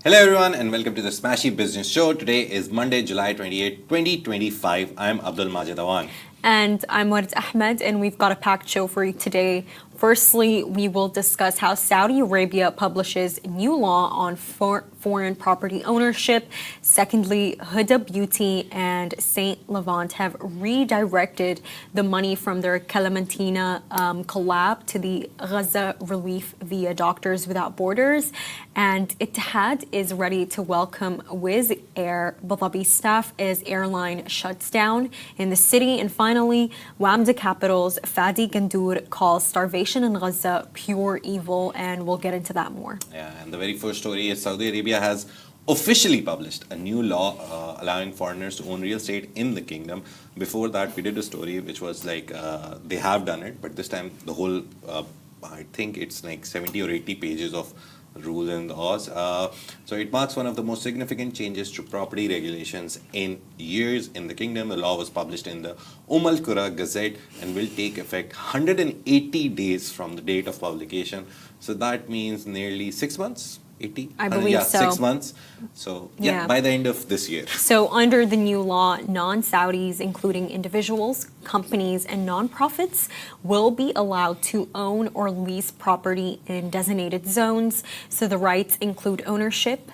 Hello everyone and welcome to the Smashi Business Show. Today is Monday, July 28, 2025. I'm Abdul Majid Awan. And I'm Ward Ahmed, and we've got a packed show for you today. Firstly, we will discuss how Saudi Arabia publishes new law on foreign property ownership. Secondly, Huda Beauty and St. Levant have redirected the money from their Clementina collab to the Gaza relief via Doctors Without Borders. And Etihad is ready to welcome Wizz Air Dhabi staff as airline shuts down in the city. And finally, Wamda Capital's Fadi Ghandour calls starvation in Gaza pure evil, and we'll get into that more. Yeah, and the very first story is Saudi Arabia has officially published a new law allowing foreigners to own real estate in the kingdom. Before that, we did a story which was like they have done it, but this time the whole, I think it's like 70 or 80 pages of rules and laws. So it marks one of the most significant changes to property regulations in years in the kingdom. The law was published in the Al Qura Gazette and will take effect 180 days from the date of publication. So that means nearly 6 months. 80? I believe yeah, so. 6 months. So yeah, by the end of this year. So under the new law, non-Saudis, including individuals, companies, and non-profits, will be allowed to own or lease property in designated zones. So the rights include ownership,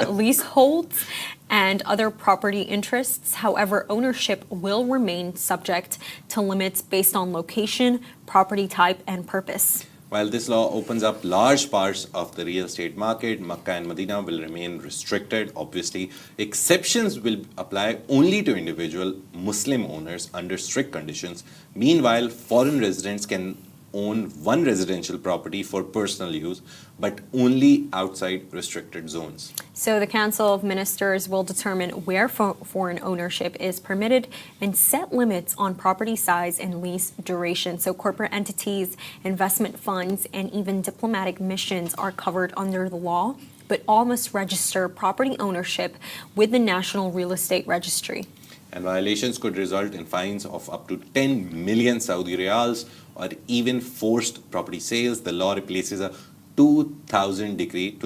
leaseholds, and other property interests. However, ownership will remain subject to limits based on location, property type, and purpose. While this law opens up large parts of the real estate market, Makkah and Medina will remain restricted. Obviously, exceptions will apply only to individual Muslim owners under strict conditions. Meanwhile, foreign residents can own one residential property for personal use, but only outside restricted zones. So the Council of Ministers will determine where foreign ownership is permitted and set limits on property size and lease duration. So corporate entities, investment funds, and even diplomatic missions are covered under the law, but all must register property ownership with the National Real Estate Registry. And violations could result in fines of up to 10 million Saudi riyals or even forced property sales. The law replaces a 2000 decree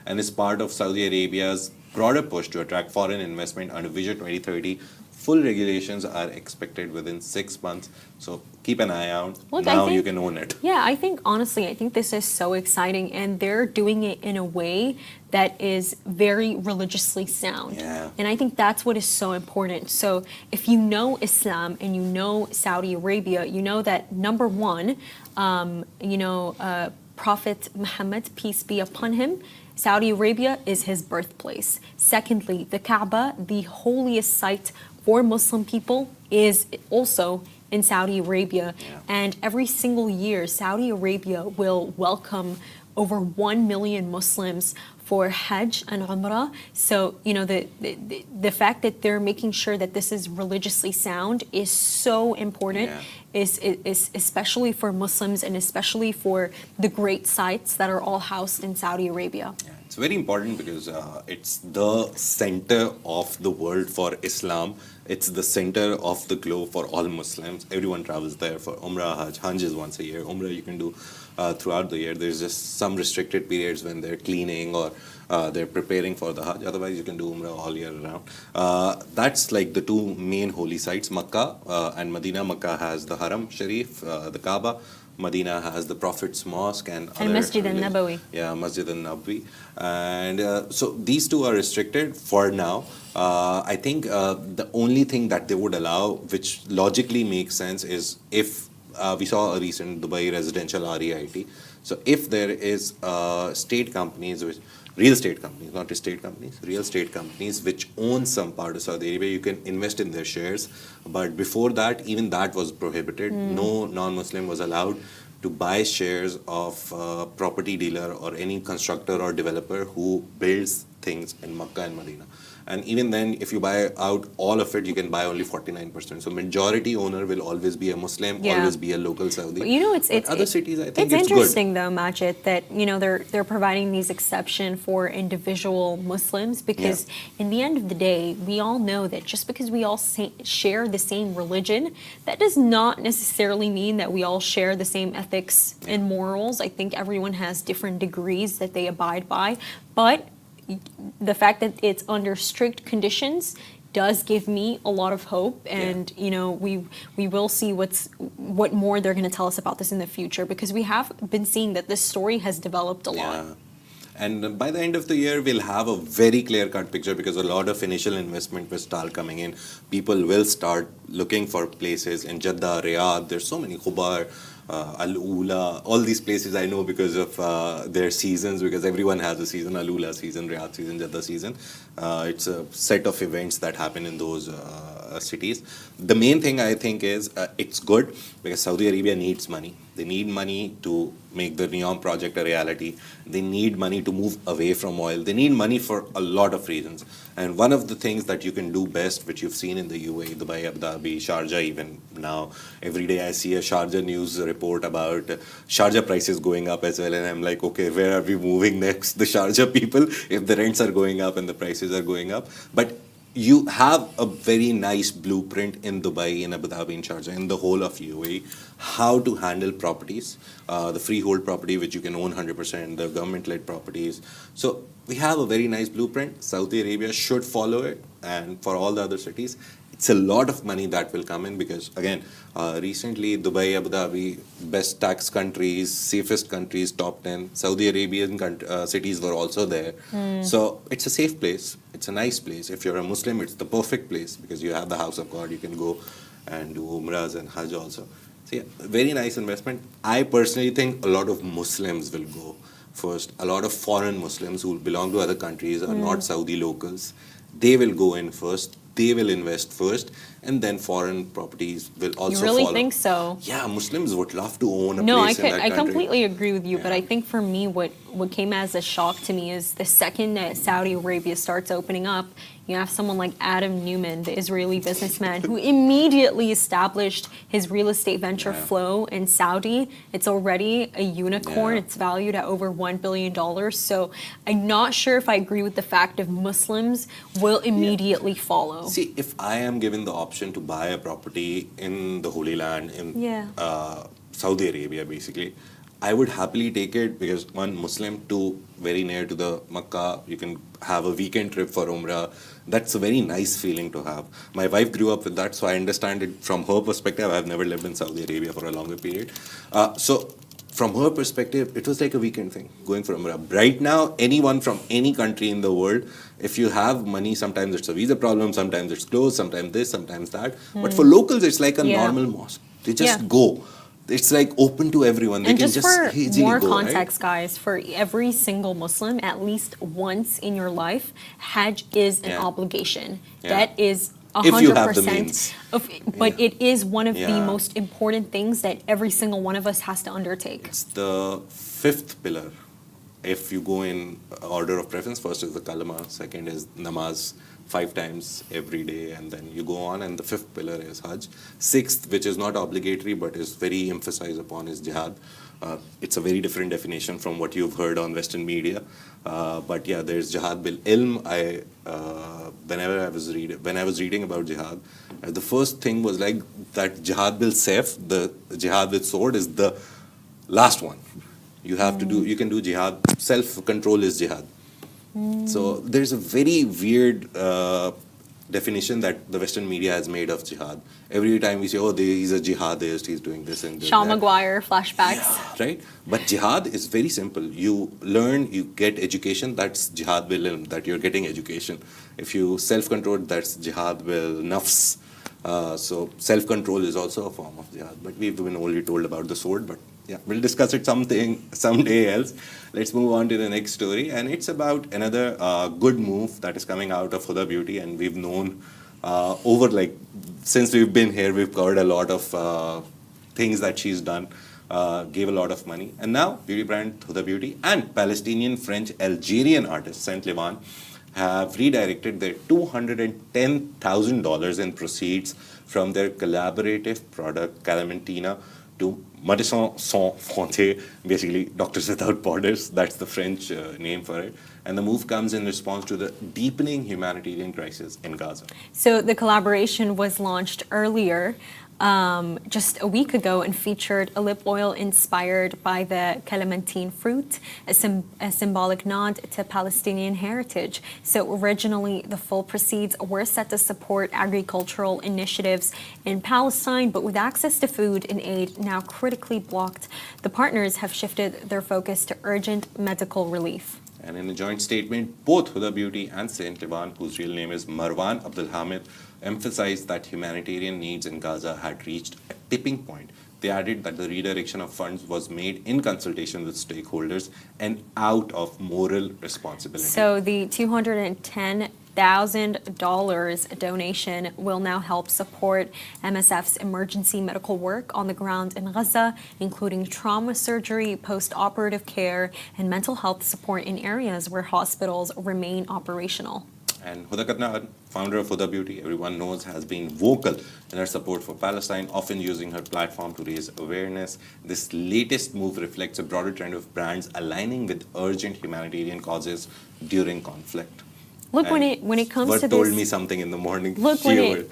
and is part of Saudi Arabia's broader push to attract foreign investment under Vision 2030. Full regulations are expected within 6 months, so keep an eye out. Look, now you can own it. Yeah, I think this is so exciting, and they're doing it in a way that is very religiously sound. Yeah. And I think that's what is so important. So if you know Islam and you know Saudi Arabia, you know that number one, Prophet Muhammad, peace be upon him, Saudi Arabia is his birthplace. Secondly, the Kaaba, the holiest site for Muslim people, is also in Saudi Arabia. Yeah. And every single year, Saudi Arabia will welcome over 1 million Muslims for Hajj and Umrah. So, the fact that they're making sure that this is religiously sound is so important. Yeah. Is especially for Muslims and especially for the great sites that are all housed in Saudi Arabia. Yeah, it's very important because it's the center of the world for Islam. It's the center of the globe for all Muslims. Everyone travels there for Umrah, Hajj. Hajj is once a year. Umrah you can do throughout the year. There's just some restricted periods when they're cleaning or they're preparing for the Hajj. Otherwise, you can do Umrah all year round. That's like the two main holy sites, Makkah and Medina. Makkah has the Haram Sharif, the Kaaba. Medina has the Prophet's Mosque and Masjid al-Nabawi. Yeah, Masjid al-Nabawi. And so these two are restricted for now. I think the only thing that they would allow, which logically makes sense, is if we saw a recent Dubai residential REIT. So if there is state companies, real estate companies, not estate companies, real estate companies which own some part of Saudi Arabia, you can invest in their shares. But before that, even that was prohibited. No non-Muslim was allowed to buy shares of a property dealer or any constructor or developer who builds things in Makkah and Medina. And even then, if you buy out all of it, you can buy only 49%. So majority owner will always be a Muslim, Yeah. always be a local Saudi. But you know, But other cities, I think it's it's interesting good. though, Majid, that they're providing these exception for individual Muslims because in the end of the day, we all know that just because we all share the same religion, that does not necessarily mean that we all share the same ethics and morals. I think everyone has different degrees that they abide by, but the fact that it's under strict conditions does give me a lot of hope, and we will see what more they're going to tell us about this in the future, because we have been seeing that this story has developed a lot. Yeah. And by the end of the year, we'll have a very clear-cut picture because a lot of initial investment will start coming in. People will start looking for places in Jeddah, Riyadh. There's so many, Khubar, Al Ula, all these places I know because of their seasons, because everyone has a season, Al Ula season, Riyadh season, Jeddah season. It's a set of events that happen in those cities. The main thing I think is it's good because Saudi Arabia needs money. They need money to make the NEOM project a reality. They need money to move away from oil. They need money for a lot of reasons. And one of the things that you can do best, which you've seen in the UAE, Dubai, Abu Dhabi, Sharjah even now, every day I see a Sharjah news report about Sharjah prices going up as well. And I'm like, okay, where are we moving next? The Sharjah people, if the rents are going up and the prices are going up. But you have a very nice blueprint in Dubai, in Abu Dhabi, in Sharjah, in the whole of UAE, how to handle properties, the freehold property, which you can own 100%, the government-led properties. So we have a very nice blueprint. Saudi Arabia should follow it, and for all the other cities, it's a lot of money that will come in because, again, recently Dubai, Abu Dhabi, best tax countries, safest countries, top 10. Saudi Arabian cities were also there. So it's a safe place. It's a nice place. If you're a Muslim, it's the perfect place because you have the house of God. You can go and do Umrahs and Hajj also. So yeah, very nice investment. I personally think a lot of Muslims will go first. A lot of foreign Muslims who belong to other countries are not Saudi locals. They will go in first. They will invest first, and then foreign properties will also follow. You really think so? Yeah, Muslims would love to own a No, place in that country. I completely agree with you, but Yeah. I think for me, what came as a shock to me is the second that Saudi Arabia starts opening up, you have someone like Adam Newman, the Israeli businessman, who immediately established his real estate venture Flow in Saudi. It's already a unicorn. Yeah. It's valued at over $1 billion. So I'm not sure if I agree with the fact of Muslims will immediately follow. See, if I am given the option to buy a property in the Holy Land, in Saudi Arabia, basically, I would happily take it because one, Muslim, two, very near to the Makkah. You can have a weekend trip for Umrah. That's a very nice feeling to have. My wife grew up with that, so I understand it from her perspective. I've never lived in Saudi Arabia for a longer period. So from her perspective, it was like a weekend thing, going for Umrah. Right now, anyone from any country in the world, if you have money, sometimes it's a visa problem, sometimes it's closed, sometimes this, sometimes that. But for locals, it's like a normal mosque. They just go. It's like open to everyone. They And can just for easily more go, context, guys, for every single Muslim, at least once in your life, Hajj is an obligation. That is 100%. If you have the means. But it is one of the most important things that every single one of us has to undertake. It's the fifth pillar. If you go in order of preference, first is the kalama, second is namaz, 5 times every day, and then you go on, and the fifth pillar is Hajj. Sixth, which is not obligatory but is very emphasized upon, is jihad. It's a very different definition from what you've heard on Western media. But yeah, there's jihad bil ilm. When I was reading about jihad, the first thing was like that jihad bil sayf, the jihad with sword, is the last one. You have to do. You can do jihad. Self-control is jihad. So there's a very weird definition that the Western media has made of jihad. Every time we say, oh, he's a jihadist, he's doing this and doing Sean that. Maguire flashbacks. Yeah, right? But jihad is very simple. You learn, you get education, that's jihad bil ilm, that you're getting education. If you self-control, that's jihad bil nafs. So self-control is also a form of jihad. But we've been only told about the sword, but yeah, we'll discuss it someday else. Let's move on to the next story, and it's about another good move that is coming out of Huda Beauty, and we've known since we've been here, we've covered a lot of things that she's done, gave a lot of money, and now beauty brand Huda Beauty and Palestinian, French, Algerian artist Saint Levant have redirected their $210,000 in proceeds from their collaborative product Calementina to Médecins Sans Frontières, basically Doctors Without Borders. That's the French name for it. And the move comes in response to the deepening humanitarian crisis in Gaza. So the collaboration was launched earlier, just a week ago, and featured a lip oil inspired by the clementine fruit, a symbolic nod to Palestinian heritage. So originally, the full proceeds were set to support agricultural initiatives in Palestine, but with access to food and aid now critically blocked, the partners have shifted their focus to urgent medical relief. And in a joint statement, both Huda Beauty and Saint Levant, whose real name is Marwan Abdulhamid, emphasized that humanitarian needs in Gaza had reached a tipping point. They added that the redirection of funds was made in consultation with stakeholders and out of moral responsibility. So the $210,000 donation will now help support MSF's emergency medical work on the ground in Gaza, including trauma surgery, post-operative care, and mental health support in areas where hospitals remain operational. And Huda Katna, founder of Huda Beauty, everyone knows, has been vocal in her support for Palestine, often using her platform to raise awareness. This latest move reflects a broader trend of brands aligning with urgent humanitarian causes during conflict. Look, when it comes Vert to this, told me something in the morning. look when it,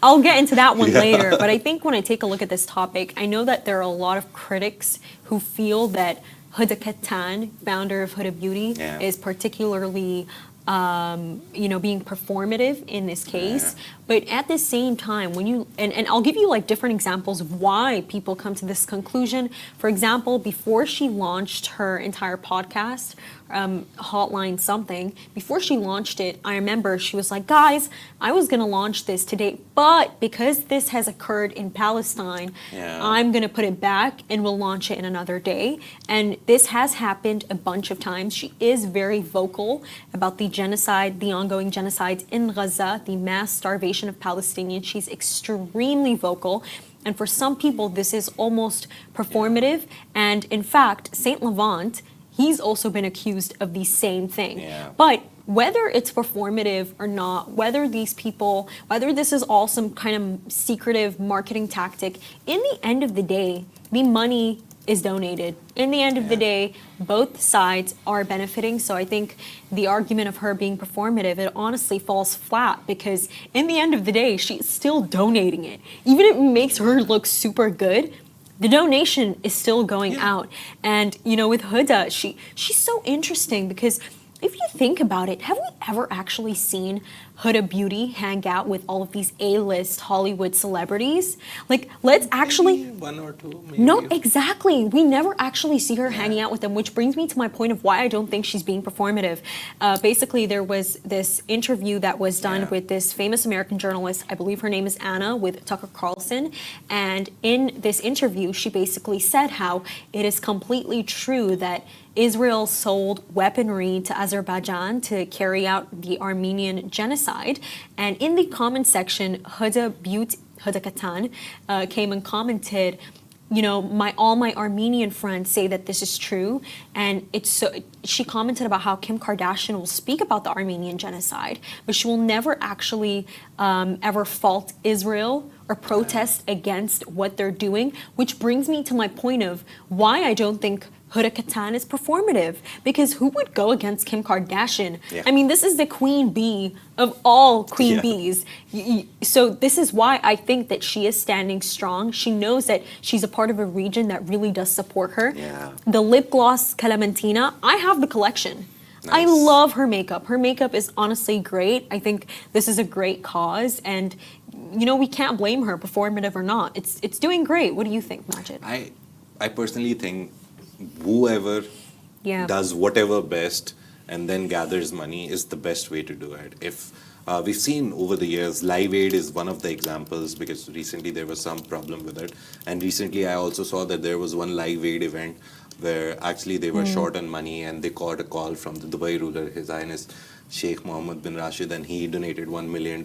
I'll get into that one Yeah. later. But I think when I take a look at this topic, I know that there are a lot of critics who feel that Huda Kattan, founder of Huda Beauty, Yeah. is particularly being performative in this case. Yeah. But at the same time, when you, and I'll give you like different examples of why people come to this conclusion. For example, before she launched her entire podcast, Hotline something, before she launched it, I remember she was like, guys, I was going to launch this today, but because this has occurred in Palestine, Yeah. I'm going to put it back and we'll launch it in another day. And this has happened a bunch of times. She is very vocal about the genocide, the ongoing genocide in Gaza, the mass starvation of Palestinians. She's extremely vocal. And for some people, this is almost performative. And in fact, Saint Levant, he's also been accused of the same thing. Yeah. But whether it's performative or not, whether these people, whether this is all some kind of secretive marketing tactic, in the end of the day, the money is donated. In the end of the day, both sides are benefiting. So I think the argument of her being performative, it honestly falls flat, because in the end of the day, she's still donating it. Even if it makes her look super good, the donation is still going out. And, with Huda, she's so interesting, because if you think about it, have we ever actually seen Huda Beauty hang out with all of these A-list Hollywood celebrities? Like, let's actually... Maybe one or two, maybe. No, exactly. We never actually see her hanging out with them, which brings me to my point of why I don't think she's being performative. Basically, there was this interview that was done with this famous American journalist, I believe her name is Anna, with Tucker Carlson. And in this interview, she basically said how it is completely true that Israel sold weaponry to Azerbaijan to carry out the Armenian genocide. And in the comment section, Huda Kattan came and commented, all my Armenian friends say that this is true. And she commented about how Kim Kardashian will speak about the Armenian genocide, but she will never actually ever fault Israel or protest against what they're doing, which brings me to my point of why I don't think Huda Kattan is performative, because who would go against Kim Kardashian? Yeah. I mean, this is the queen bee of all queen bees. So this is why I think that she is standing strong. She knows that she's a part of a region that really does support her. Yeah. The lip gloss Clementina, I have the collection. I Nice. love her makeup. Her makeup is honestly great. I think this is a great cause, and we can't blame her, performative or not. It's doing great. What do you think, Majid? I personally think whoever does whatever best and then gathers money is the best way to do it. If we've seen over the years, Live Aid is one of the examples, because recently there was some problem with it. And recently I also saw that there was one Live Aid event where actually they were short on money, and they got a call from the Dubai ruler, His Highness Sheikh Mohammed bin Rashid, and he donated $1 million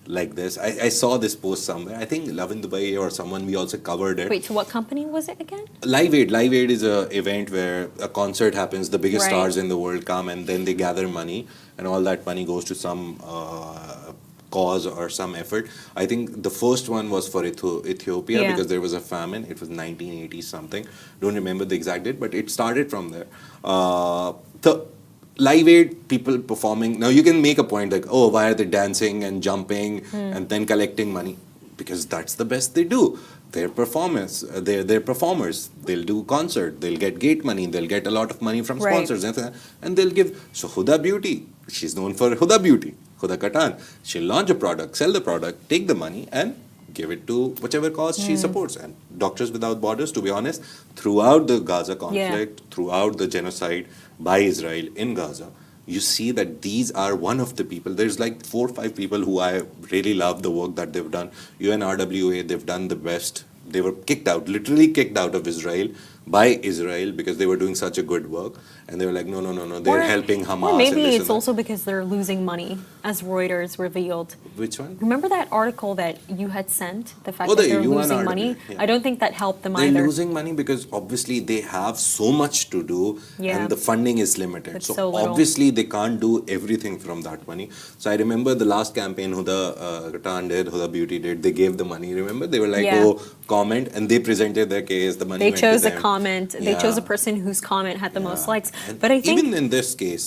like this. I saw this post somewhere. I think Love in Dubai or someone, we also covered it. Wait, to what company was it again? Live Aid. Live Aid is a event where a concert happens, the biggest Right. stars in the world come, and then they gather money, and all that money goes to some cause or some effort. I think the first one was for Ethiopia Yeah. because there was a famine. It was 1980 something. Don't remember the exact date, but it started from there. The Live Aid, people performing. Now you can make a point like, oh, why are they dancing and jumping and then collecting money? Because that's the best they do. They're performers. They're performers. They'll do concert. They'll get gate money. They'll get a lot of money from Right. sponsors, and they'll give. So Huda Beauty, she's known for Huda Beauty, Huda Katan. She'll launch a product, sell the product, take the money, and give it to whichever cause she supports. And Doctors Without Borders, to be honest, throughout the Gaza conflict, throughout the genocide by Israel in Gaza, you see that these are one of the people. There's like 4 or 5 people who I really love the work that they've done. UNRWA, they've done the best. They were kicked out, literally kicked out of Israel by Israel because they were doing such a good work. And they were like, no, they're helping Hamas. Or maybe and this it's and that. also because they're losing money, as Reuters revealed. Which one? Remember that article that you had sent? The fact Oh, that the they're losing UNRWA, money? yeah. I don't think that helped them They're either. losing money because obviously they have so much to do Yeah. and the funding is limited. It's So, so little. obviously they can't do everything from that money. So I remember the last campaign Huda Katan did, Huda Beauty did, they gave the money. Remember? They were like, Yeah. oh, comment, and they presented their case. The money They went chose to a them. comment. They chose a Yeah. person whose comment had the most Yeah. likes. And But I think even in this case,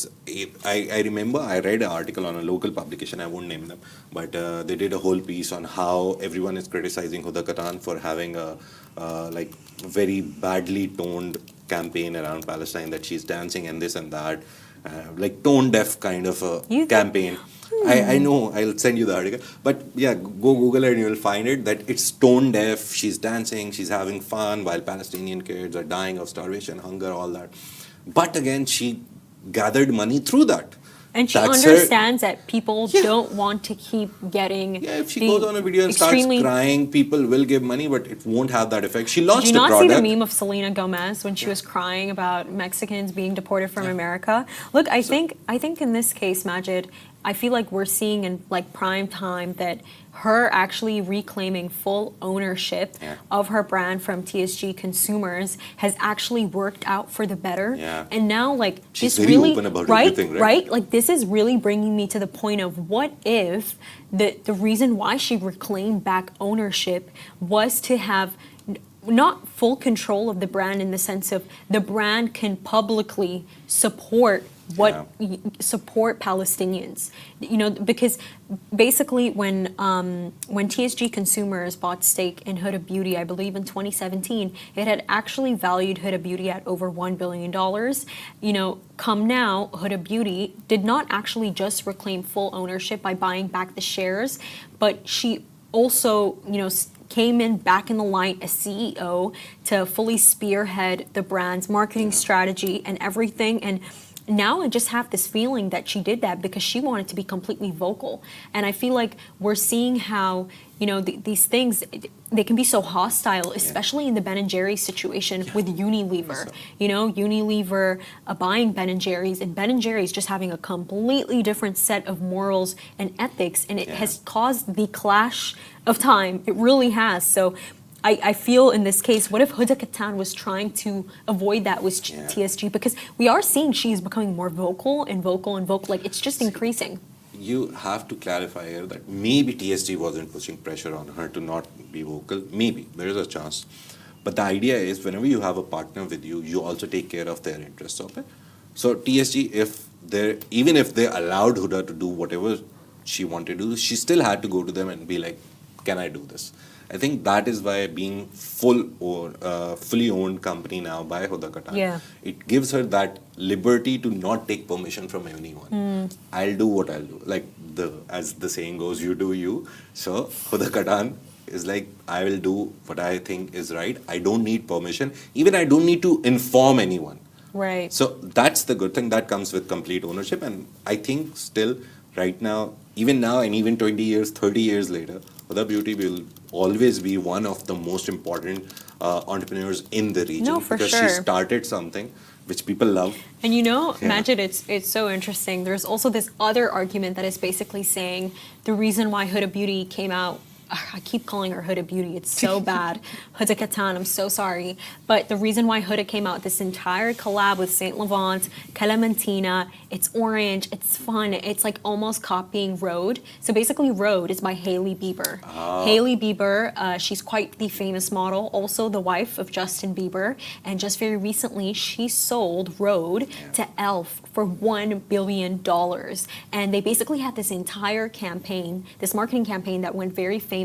I remember I read an article on a local publication, I won't name them, but they did a whole piece on how everyone is criticizing Huda Katan for having a like very badly toned campaign around Palestine, that she's dancing and this and that, like tone deaf kind of a You think- campaign. I know, I'll send you the article. But yeah, go Google it and you'll find it that it's tone deaf. She's dancing, she's having fun while Palestinian kids are dying of starvation, hunger, all that. But again, she gathered money through that. And she That's her- understands that people Yeah. don't want to keep getting. Yeah, if she the goes on a video and starts extremely- crying, people will give money, but it won't have that effect. She launched Did you the not see product. the meme of Selena Gomez when she was crying about Mexicans being deported from America? Look, I think in this case, Majid, I feel like we're seeing in like prime time that her actually reclaiming full ownership of her brand from TSG consumers has actually worked out for the better. Yeah. And now, like, She's this very really, open about right, everything, right? Like, this is really bringing me to the point of what if the reason why she reclaimed back ownership was to have not full control of the brand in the sense of the brand can publicly support support Palestinians, because basically when TSG consumers bought stake in Huda Beauty, I believe in 2017, it had actually valued Huda Beauty at over $1 billion. Come now, Huda Beauty did not actually just reclaim full ownership by buying back the shares, but she also, came in back in the light as CEO to fully spearhead the brand's marketing strategy and everything. And now I just have this feeling that she did that because she wanted to be completely vocal. And I feel like we're seeing how, these things, they can be so hostile, especially in the Ben & Jerry's situation with Unilever. Unilever buying Ben & Jerry's, and Ben & Jerry's just having a completely different set of morals and ethics. And it has caused the clash of time. It really has. So I feel in this case, what if Huda Katan was trying to avoid that with TSG? Because we are seeing she's becoming more vocal and vocal and vocal. Like, it's just increasing. You have to clarify here that maybe TSG wasn't pushing pressure on her to not be vocal. Maybe. There is a chance. But the idea is whenever you have a partner with you, you also take care of their interests, okay? So TSG, even if they allowed Huda to do whatever she wanted to do, she still had to go to them and be like, can I do this? I think that is why being fully owned company now by Huda Katan, it gives her that liberty to not take permission from anyone. I'll do what I'll do. Like as the saying goes, you do you. So Huda Katan is like, I will do what I think is right. I don't need permission. Even I don't need to inform anyone. Right. So that's the good thing that comes with complete ownership. And I think still right now, even now and even 20 years, 30 years later, Huda Beauty will always be one of the most important entrepreneurs in the region. No, for because sure. she started something which people love. And you know, Yeah. Majid, it's so interesting. There's also this other argument that is basically saying the reason why Huda Beauty came out. I keep calling her Huda Beauty. It's so bad. Huda Katan, I'm so sorry. But the reason why Huda came out, this entire collab with Saint Levant, Clementina, it's orange, it's fun. It's like almost copying Road. So basically Road is by Hailey Bieber. Hailey Bieber, she's quite the famous model, also the wife of Justin Bieber. And just very recently, she sold Road to Elf for $1 billion. And they basically had this entire campaign, this marketing campaign that went very famous,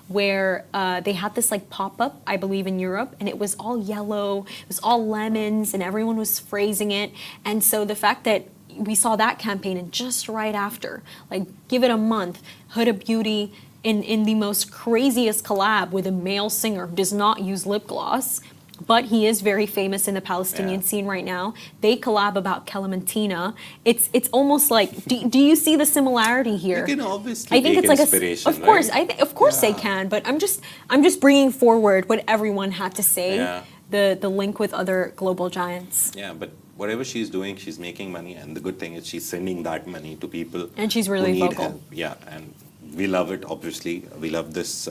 where they had this like pop-up, I believe in Europe, and it was all yellow, it was all lemons, and everyone was phrasing it. And so the fact that we saw that campaign and just right after, like give it a month, Huda Beauty in the most craziest collab with a male singer who does not use lip gloss, but he is very famous in the Palestinian scene right now. They collab about Clementina. It's almost like, do you see the similarity here? You can obviously I think take it's like inspiration, of course, right? of course they can. But I'm just bringing forward what everyone had to say. Yeah. The link with other global giants. Yeah, but whatever she's doing, she's making money, and the good thing is she's sending that money to people And she's who really need vocal. help. Yeah, and we love it. Obviously, we love this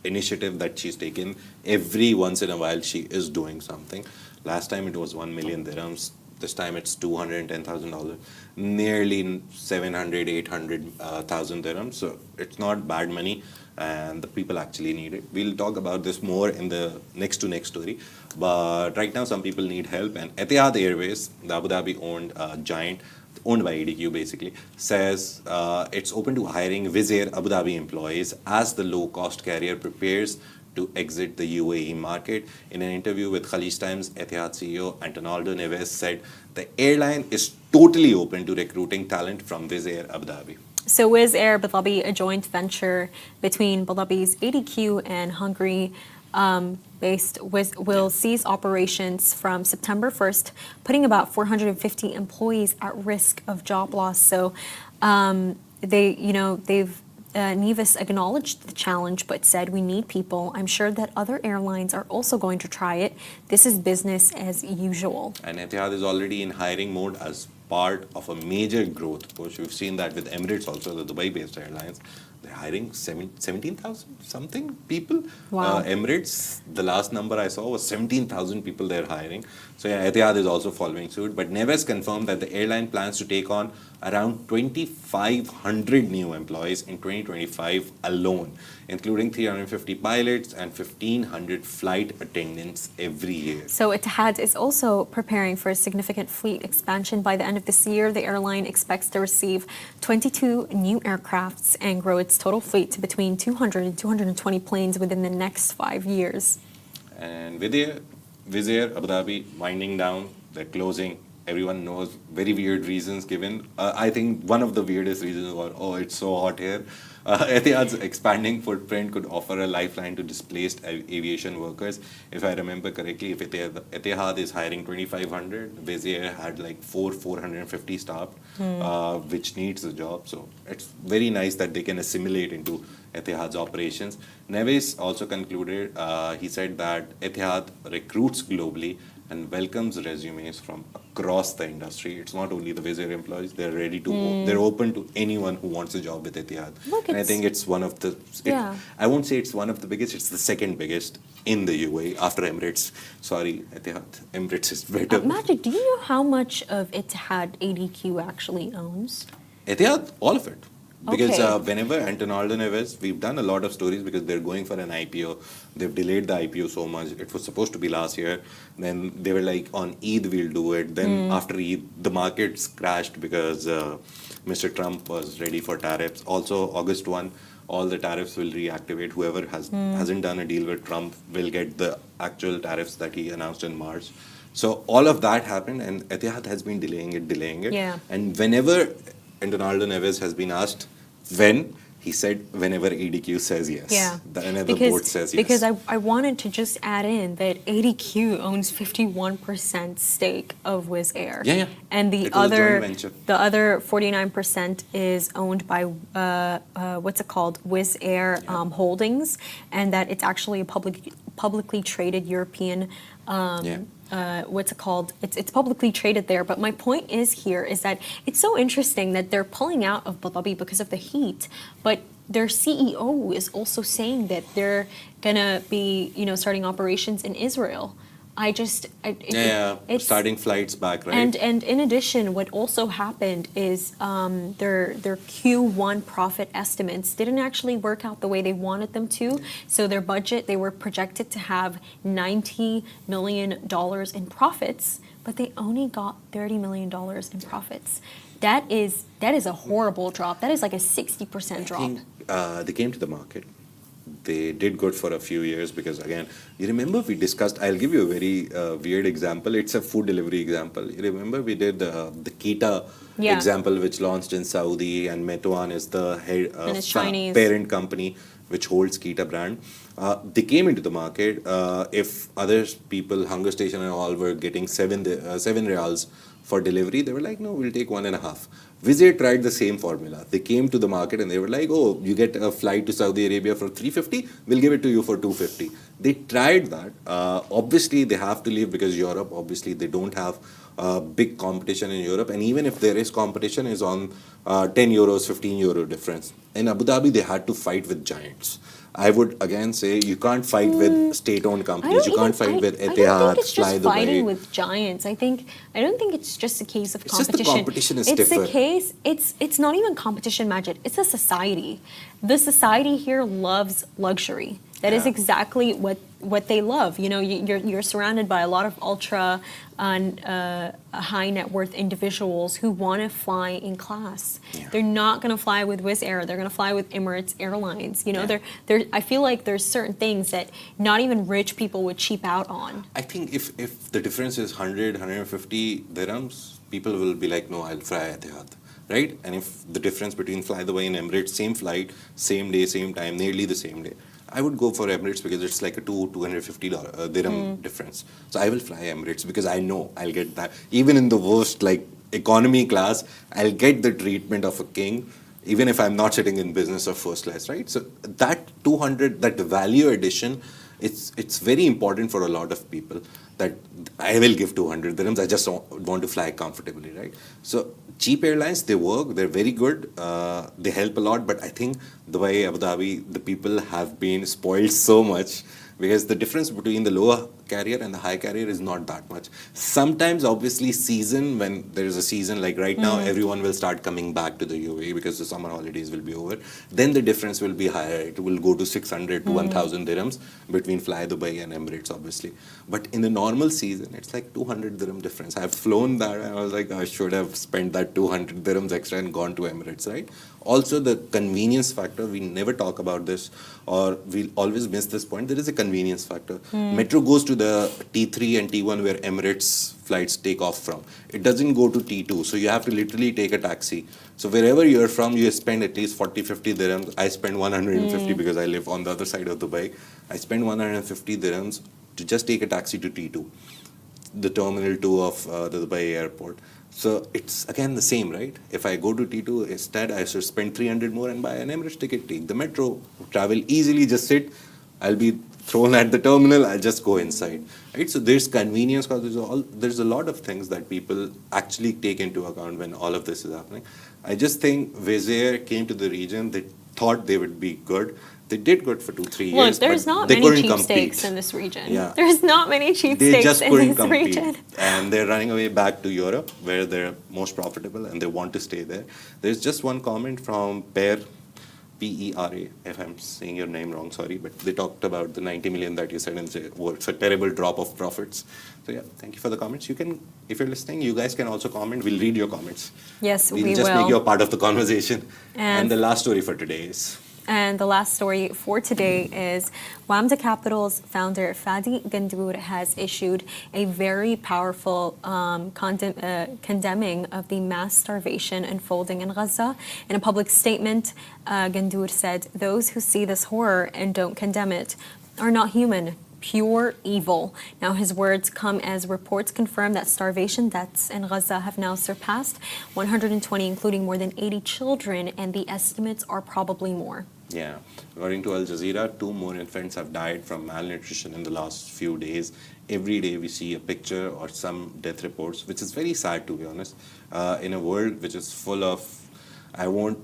initiative that she's taken. Every once in a while, she is doing something. Last time it was 1 million dirhams. This time it's $210,000, nearly 700, 800,000 dirhams. So it's not bad money, and the people actually need it. We'll talk about this more in the next to next story. But right now, some people need help, and Etihad Airways, the Abu Dhabi owned giant, owned by ADQ basically, says it's open to hiring Wizz Air Abu Dhabi employees as the low-cost carrier prepares to exit the UAE market. In an interview with Khalij Times, Etihad CEO Antonaldo Neves said the airline is totally open to recruiting talent from Wizz Air Abu Dhabi. So Wizz Air Abu Dhabi, a joint venture between Abu Dhabi's ADQ and Hungary based will cease operations from September 1st, putting about 450 employees at risk of job loss. So they've Nevis acknowledged the challenge but said we need people. I'm sure that other airlines are also going to try it. This is business as usual. And Etihad is already in hiring mode as part of a major growth push. We've seen that with Emirates also, the Dubai-based airlines. They're hiring 17,000 something people. Wow. Emirates, the last number I saw was 17,000 people they're hiring. So yeah, Etihad is also following suit. But Neves confirmed that the airline plans to take on around 2,500 new employees in 2025 alone, including 350 pilots and 1,500 flight attendants every year. So Etihad is also preparing for a significant fleet expansion. By the end of this year, the airline expects to receive 22 new aircrafts and grow its total fleet to between 200 and 220 planes within the next 5 years. And Wizz Air Abu Dhabi winding down, they're closing. Everyone knows very weird reasons given. I think one of the weirdest reasons was, it's so hot here. Etihad's expanding footprint could offer a lifeline to displaced aviation workers. If I remember correctly, if Etihad is hiring 2,500, Wizz Air had like 450 staff, which needs a job. So it's very nice that they can assimilate into Etihad's operations. Neves also concluded, he said that Etihad recruits globally and welcomes resumes from across the industry. It's not only the Wizz Air employees; they're ready to. They're open to anyone who wants a job with Etihad. Look, and I think it's one of the. I won't say it's one of the biggest. It's the second biggest in the UAE after Emirates. Sorry, Etihad. Emirates is better. Majid, do you know how much of Etihad ADQ actually owns? Etihad, all of it. Because Okay. whenever Antonaldo Neves, we've done a lot of stories because they're going for an IPO. They've delayed the IPO so much. It was supposed to be last year. Then they were like, on Eid, we'll do it. Then after Eid, the markets crashed because Mr. Trump was ready for tariffs. Also, August 1, all the tariffs will reactivate. Whoever hasn't done a deal with Trump will get the actual tariffs that he announced in March. So all of that happened, and Etihad has been delaying it. Yeah. And whenever Antonaldo Neves has been asked when, he said whenever ADQ says yes. Yeah. Another board says yes. Because I wanted to just add in that ADQ owns 51% stake of Wizz Air. Yeah. And the It was a joint other venture. 49% is owned by what's it called? Wizz Air Holdings, and that it's actually a publicly traded European what's it called? It's publicly traded there. But my point is that it's so interesting that they're pulling out of Abu Dhabi because of the heat, but their CEO is also saying that they're gonna be, starting operations in Israel. It's starting flights back, right? And in addition, what also happened is their Q1 profit estimates didn't actually work out the way they wanted them to. So their budget, they were projected to have $90 million in profits, but they only got $30 million in profits. That is a horrible drop. That is like a 60% drop. I think they came to the market. They did good for a few years because, again, you remember we discussed, I'll give you a very weird example. It's a food delivery example. You remember we did the Kita example, which launched in Saudi, and Meituan is the parent company which holds Kita brand. They came into the market. If other people, Hunger Station and all, were getting 7 reals for delivery, they were like, no, we'll take 1.5. Wizz tried the same formula. They came to the market and they were like, oh, you get a flight to Saudi Arabia for 350, we'll give it to you for 250. They tried that. Obviously, they have to leave because Europe, obviously, they don't have big competition in Europe. And even if there is competition, is on 10 euros, 15 euro difference. In Abu Dhabi, they had to fight with giants. I would again say you can't fight with state-owned companies. You can't fight with Etihad, I don't think it's just Dubai. fighting with giants. I don't think it's just a case of competition. It's just the competition is It's stiffer. a case. It's not even competition, Majid. It's a society. The society here loves luxury. That is exactly what they love. You're surrounded by a lot of ultra and high net worth individuals who want to fly in class. Yeah. They're not going to fly with Wizz Air. They're going to fly with Emirates Airlines. I feel like there's certain things that not even rich people would cheap out on. I think if the difference is 100, 150 dirhams, people will be like, no, I'll fly Etihad. Right? And if the difference between Fly Dubai and Emirates, same flight, same day, same time, nearly the same day, I would go for Emirates because it's like a $250 dirham difference. So I will fly Emirates because I know I'll get that. Even in the worst economy class, I'll get the treatment of a king, even if I'm not sitting in business or first class, right? So that 200, that value addition, it's very important for a lot of people that I will give 200 dirhams. I just want to fly comfortably, right? So cheap airlines, they work, they're very good, they help a lot, but I think Dubai, Abu Dhabi, the people have been spoiled so much because the difference between the lower carrier and the high carrier is not that much. Sometimes, obviously, season, when there is a season like right now, everyone will start coming back to the UAE because the summer holidays will be over. Then the difference will be higher. It will go to 600 to 1,000 dirhams between Fly Dubai and Emirates, obviously. But in the normal season, it's like 200 dirham difference. I've flown that and I was like, I should have spent that 200 dirhams extra and gone to Emirates, right? Also, the convenience factor, we never talk about this, or we always miss this point. There is a convenience factor. Metro goes to the T3 and T1 where Emirates flights take off from. It doesn't go to T2, so you have to literally take a taxi. So wherever you're from, you spend at least 40, 50 dirhams. I spend 150 because I live on the other side of Dubai. I spend 150 dirhams to just take a taxi to T2, the Terminal 2 of the Dubai airport. So it's again the same, right? If I go to T2, instead I should spend 300 more and buy an Emirates ticket, take the metro, travel easily, just sit. I'll be thrown at the terminal, I'll just go inside, right? So there's convenience, because there's a lot of things that people actually take into account when all of this is happening. I just think Wizz Air came to the region, they thought they would be good. They did good for 2-3 years. Look, there's not many cheap steaks in this region. Yeah. There's not many cheap They steaks just in couldn't this compete. region. And they're running away back to Europe, where they're most profitable and they want to stay there. There's just one comment from Pera, P-E-R-A, if I'm saying your name wrong, sorry, but they talked about the 90 million that you said and said, well, it's a terrible drop of profits. So yeah, thank you for the comments. You can, if you're listening, you guys can also comment. We'll read your comments. Yes, we will. We'll just make you a part of the conversation. And the last story for today is... And the last story for today is Wamda Capital's founder Fadi Ghandour has issued a very powerful condemning of the mass starvation unfolding in Gaza. In a public statement, Ghandour said, "Those who see this horror and don't condemn it are not human. Pure evil." Now, his words come as reports confirm that starvation deaths in Gaza have now surpassed 120, including more than 80 children, and the estimates are probably more. Yeah. According to Al Jazeera, 2 more infants have died from malnutrition in the last few days. Every day we see a picture or some death reports, which is very sad to be honest. In a world which is full of, I won't,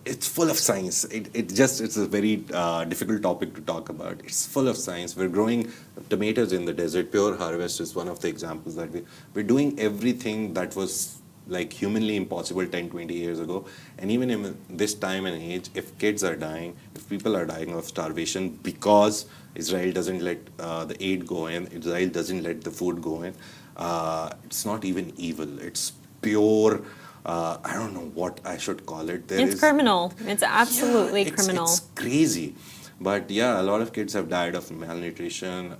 it's full of science. It's a very difficult topic to talk about. It's full of science. We're growing tomatoes in the desert. Pure harvest is one of the examples that we're doing everything that was like humanly impossible 10, 20 years ago. And even in this time and age, if kids are dying, if people are dying of starvation because Israel doesn't let the aid go in, Israel doesn't let the food go in, it's not even evil. It's pure, I don't know what I should call it. It's criminal. It's absolutely criminal. It's crazy. But yeah, a lot of kids have died of malnutrition.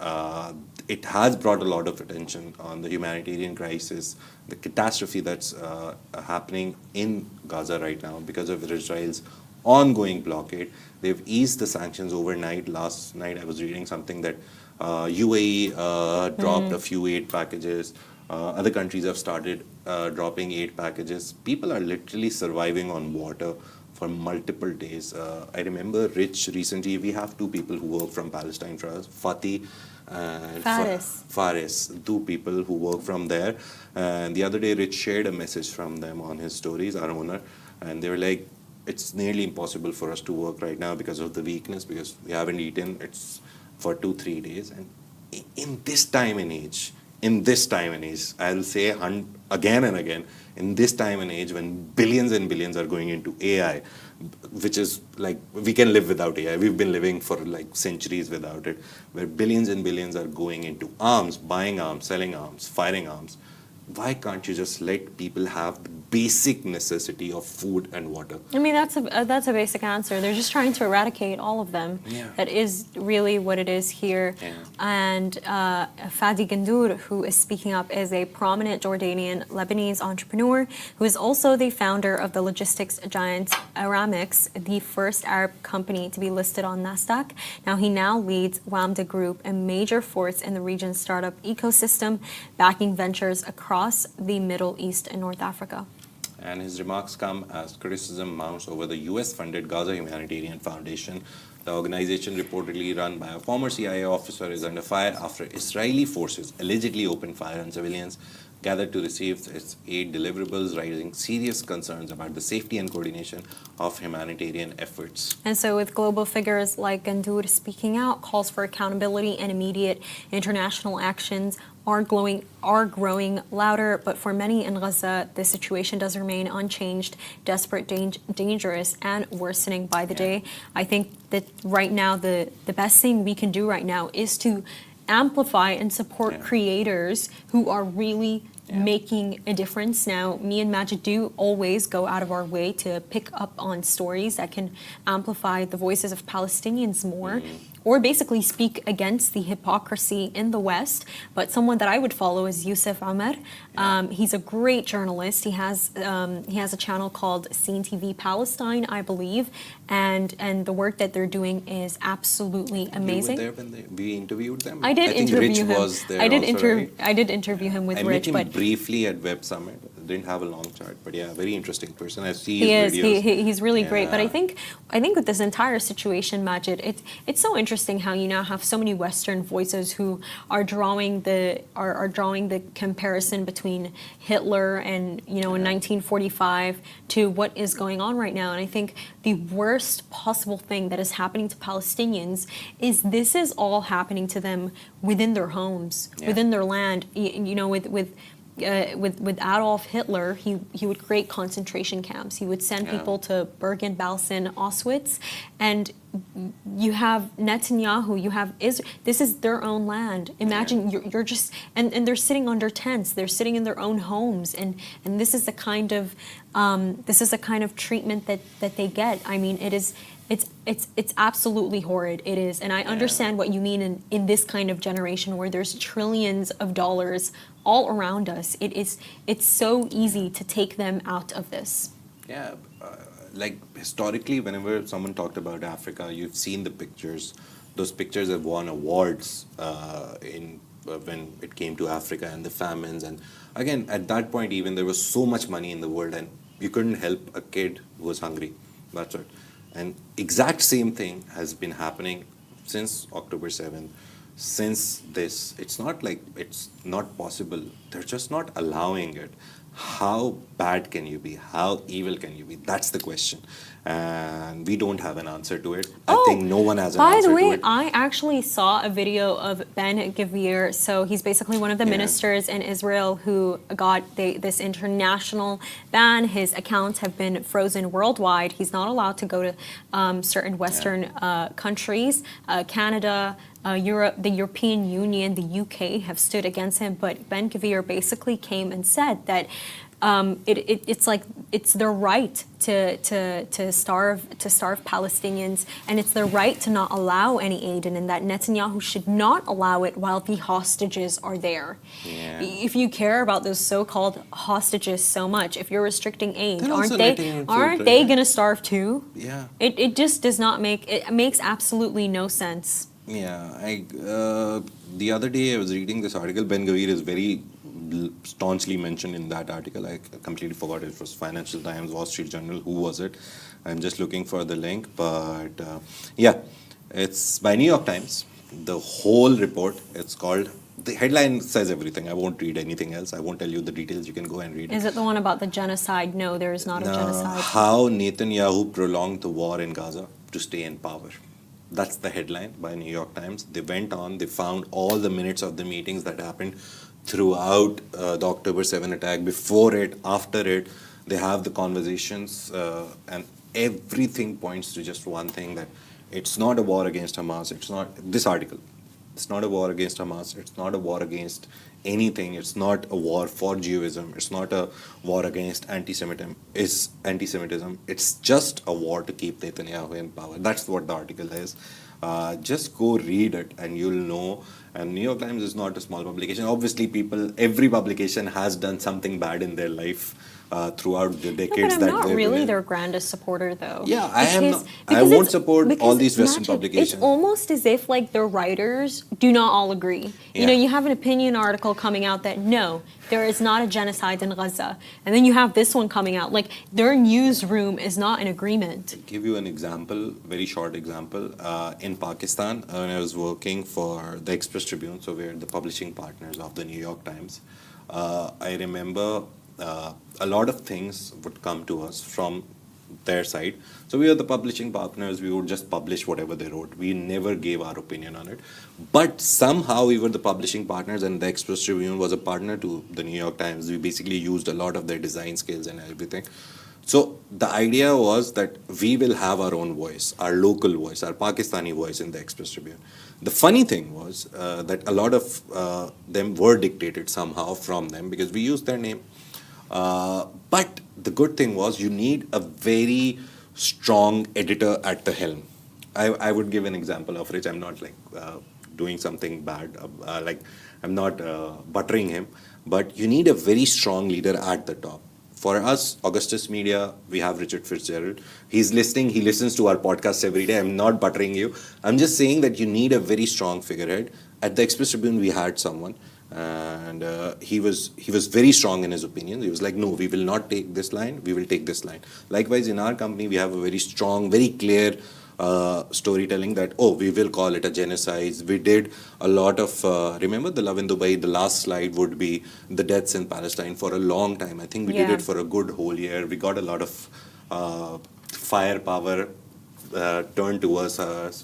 It has brought a lot of attention on the humanitarian crisis, the catastrophe that's happening in Gaza right now because of Israel's ongoing blockade. They've eased the sanctions overnight. Last night I was reading something that UAE dropped a few aid packages. Other countries have started dropping aid packages. People are literally surviving on water for multiple days. I remember Rich recently, we have two people who work from Palestine for us, Fadi and Faris, two people who work from there. And the other day, Rich shared a message from them on his stories, our owner, and they were like, it's nearly impossible for us to work right now because of the weakness, because we haven't eaten it's for 2-3 days. And in this time and age, I'll say again and again, in this time and age when billions and billions are going into AI, which is like, we can live without AI. We've been living for like centuries without it, where billions and billions are going into arms, buying arms, selling arms, firing arms. Why can't you just let people have the basic necessity of food and water? I mean, that's a basic answer. They're just trying to eradicate all of them. Yeah. That is really what it is here. Yeah. And Fadi Ghandour, who is speaking up, is a prominent Jordanian Lebanese entrepreneur who is also the founder of the logistics giant Aramix, the first Arab company to be listed on Nasdaq. Now he leads Wamda Group, a major force in the region's startup ecosystem, backing ventures across the Middle East and North Africa. And his remarks come as criticism mounts over the US-funded Gaza Humanitarian Foundation. The organization, reportedly run by a former CIA officer, is under fire after Israeli forces allegedly opened fire on civilians gathered to receive its aid deliverables, raising serious concerns about the safety and coordination of humanitarian efforts. And so with global figures like Ghandour speaking out, calls for accountability and immediate international actions are growing louder, but for many in Gaza, the situation does remain unchanged, desperate, dangerous, and worsening by the day. I think that right now, the best thing we can do right now is to amplify and support creators who are really making a difference. Now, me and Majid do always go out of our way to pick up on stories that can amplify the voices of Palestinians more, or basically speak against the hypocrisy in the West. But someone that I would follow is Yusuf Amr. He's a great journalist. He has a channel called Scene TV Palestine, I believe, and the work that they're doing is absolutely amazing. You were there when we interviewed them? I did interview him. Was there I did interview him with Rich, met him but briefly at Web Summit. Didn't have a long chat, but yeah, very interesting person. I see his videos. He's really great. But I think with this entire situation, Majid, it's so interesting how you now have so many Western voices who are drawing the comparison between Hitler and in 1945 to what is going on right now. And I think the worst possible thing that is happening to Palestinians is this is all happening to them within their homes, within their land. With Adolf Hitler, he would create concentration camps. He would send people to Bergen-Belsen, Auschwitz, and you have Netanyahu. You have Israel. This is their own land. Imagine you're just and they're sitting under tents. They're sitting in their own homes, and this is the kind of treatment that they get. I mean, it's absolutely horrid. It is, and I understand what you mean in this kind of generation where there's trillions of dollars all around us. It's so easy to take them out of this. Yeah, like historically, whenever someone talked about Africa, you've seen the pictures. Those pictures have won awards when it came to Africa and the famines. And again, at that point, even there was so much money in the world, and you couldn't help a kid who was hungry. That's it. And exact same thing has been happening since October 7th. Since this, it's not like it's not possible. They're just not allowing it. How bad can you be? How evil can you be? That's the question. And we don't have an answer to it. I think no one has an By answer the to way, it. I actually saw a video of Ben Gvir. So he's basically one of the Yeah. ministers in Israel who got this international ban. His accounts have been frozen worldwide. He's not allowed to go to certain Western countries. Canada, Europe, the European Union, the UK have stood against him. But Ben Gvir basically came and said that it's their right to starve Palestinians, and it's their right to not allow any aid, and that Netanyahu should not allow it while the hostages are there. Yeah. If you care about those so-called hostages so much, if you're restricting aid, They're also aren't they letting them food, aren't right? they gonna starve too? Yeah. It just does not make it makes absolutely no sense. Yeah, the other day I was reading this article. Ben Gvir is very staunchly mentioned in that article. I completely forgot it was Financial Times, Wall Street Journal. Who was it? I'm just looking for the link. But yeah, it's by New York Times. The whole report. It's called. The headline says everything. I won't read anything else. I won't tell you the details. You can go and read it. Is it the one about the genocide? No, there is not a genocide. How Netanyahu prolonged the war in Gaza to stay in power. That's the headline by New York Times. They went on, they found all the minutes of the meetings that happened throughout the October 7 attack, before it, after it. They have the conversations, and everything points to just one thing, that it's not a war against Hamas. It's not, this article, it's not a war against Hamas. It's not a war against anything. It's not a war for Judaism. It's not a war against anti-Semitism. It's just a war to keep Netanyahu in power. That's what the article is. Just go read it and you'll know. And New York Times is not a small publication. Obviously, every publication has done something bad in their life throughout the decades but that I'm not they've really been in. their grandest supporter, though. Yeah, I am not. I because won't it's- support all because these Western imagine, publications. It's almost as if like the writers do not all agree. You know, Yeah. you have an opinion article coming out that no, there is not a genocide in Gaza, and then you have this one coming out like their newsroom is not in agreement. Give you an example, very short example. In Pakistan, when I was working for the Express Tribune, so we're the publishing partners of the New York Times, I remember a lot of things would come to us from their side. So we were the publishing partners. We would just publish whatever they wrote. We never gave our opinion on it. But somehow we were the publishing partners, and the Express Tribune was a partner to the New York Times. We basically used a lot of their design skills and everything. So the idea was that we will have our own voice, our local voice, our Pakistani voice in the Express Tribune. The funny thing was that a lot of them were dictated somehow from them because we used their name. But the good thing was you need a very strong editor at the helm. I would give an example of which I'm not like doing something bad, like I'm not buttering him, but you need a very strong leader at the top. For us, Augustus Media, we have Richard Fitzgerald. He's listening, he listens to our podcast every day. I'm not buttering you. I'm just saying that you need a very strong figurehead. At the Express Tribune, we had someone, and he was very strong in his opinions. He was like, no, we will not take this line, we will take this line. Likewise, in our company, we have a very strong, very clear storytelling that, oh, we will call it a genocide. We did a lot of, remember the Love in Dubai, the last slide would be the deaths in Palestine for a long time. I think we did Yeah. it for a good whole year. We got a lot of firepower turned to us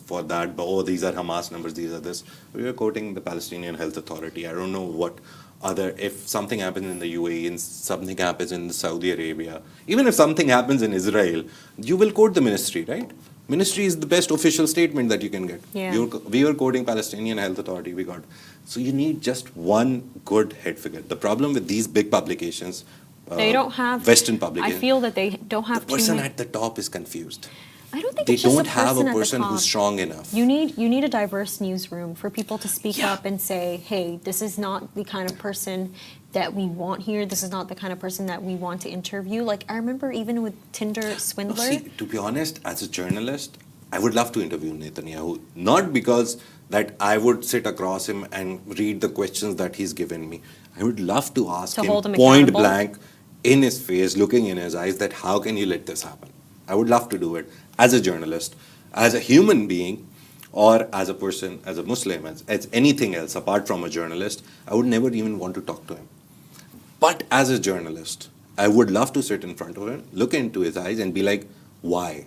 for that. But, oh, these are Hamas numbers, these are this. We were quoting the Palestinian Health Authority. I don't know what other, if something happens in the UAE and something happens in Saudi Arabia, even if something happens in Israel, you will quote the ministry, right? Ministry is the best official statement that you can get. Yeah. We were quoting Palestinian Health Authority, we got. So you need just one good head figure. The problem with these big publications, They don't have Western I publications, feel that they don't have the person too many. at the top is confused. I don't think They it's just don't the have a at the person who's top. strong enough. You need a diverse newsroom for people to speak Yeah. up and say, hey, this is not the kind of person that we want here. This is not the kind of person that we want to interview. Like, I remember even with Tinder Swindler. See, to be honest, as a journalist, I would love to interview Netanyahu. Not because that I would sit across him and read the questions that he's given me. I would love to ask To him hold him point accountable? blank, in his face, looking in his eyes, that how can you let this happen? I would love to do it as a journalist, as a human being, or as a person, as a Muslim, as anything else apart from a journalist. I would never even want to talk to him. But as a journalist, I would love to sit in front of him, look into his eyes, and be like, why?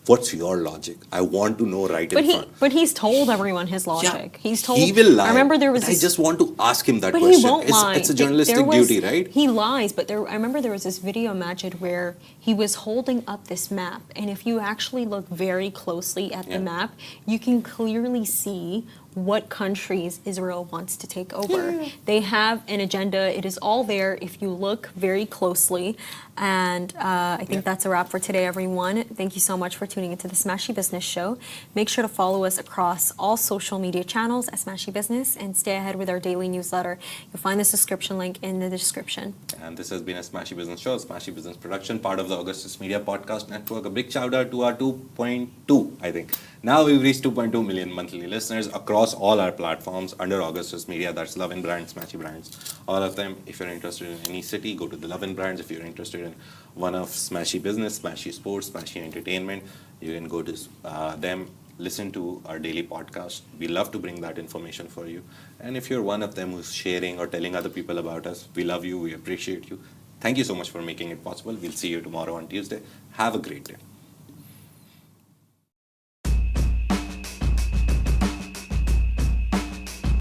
What's your logic? I want to know right in front. But he's told everyone his logic. He's told. He will lie. I remember there was. I just want to ask him that but question. He won't lie. It's a journalistic duty, right? He lies, but I remember there was this video, Majid, where he was holding up this map, and if you actually look very closely at the map, you can clearly see what countries Israel wants to take over. They have an agenda. It is all there if you look very closely. And I think that's a wrap for today, everyone. Thank you so much for tuning into the Smashi Business Show. Make sure to follow us across all social media channels at Smashi Business and stay ahead with our daily newsletter. You'll find the subscription link in the description. And this has been a Smashi Business Show, a Smashi Business production, part of the Augustus Media Podcast Network. A big shout out to our 2.2, I think. Now we've reached 2.2 million monthly listeners across all our platforms under Augustus Media. That's Levant Brands, Smashi Brands, all of them. If you're interested in any city, go to the Levant Brands. If you're interested in one of Smashi Business, Smashi Sports, Smashi Entertainment, you can go to them, listen to our daily podcast. We love to bring that information for you. And if you're one of them who's sharing or telling other people about us, we love you, we appreciate you. Thank you so much for making it possible. We'll see you tomorrow on Tuesday. Have a great day.